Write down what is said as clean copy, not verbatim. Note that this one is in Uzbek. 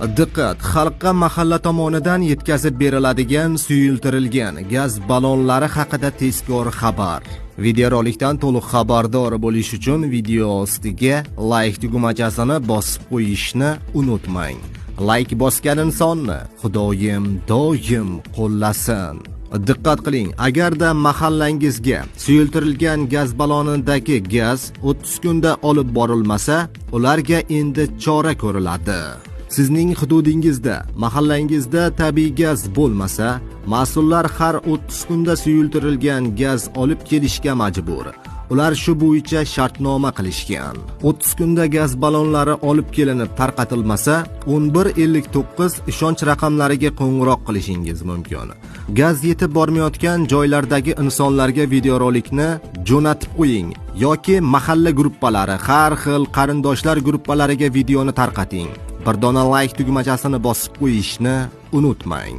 Diqqat, xalqqa mahalla tomonidan yetkazib beriladigan suyultirilgan gaz ballonlari haqida tezkor xabar. Videorolikdan to'liq xabardor bo'lish uchun video ostiga like tugmachasini bosib qo'yishni unutmang. Like bosgan insonni Xudoyim doim qo'llasin. Diqqat qiling, agarda mahallangizga suyultirilgan gaz ballonidagi gaz 30 kunda olib borilmasa, ularga endi chora ko'riladi. Sizning hududingizda, mahallangizda tabiiy gaz bo'lmasa, mas'ullar har 30 kunda suyultirilgan gaz olib kelishga majbur. Ular shu bo'yicha shartnoma qilishgan. 30 kunda gaz ballonlari olib kelinib tarqatilmasa, 1159 ishonch raqamlariga qo'ng'iroq qilishingiz mumkin. Gaz yetib bormayotgan joylardagi insonlarga videorolikni jo'natib qo'ying yoki mahalla gruppalari, har xil qarindoshlar gruppalariga videoni tarqating. Bir dona like tugmachasini bosib qo'yishni unutmang.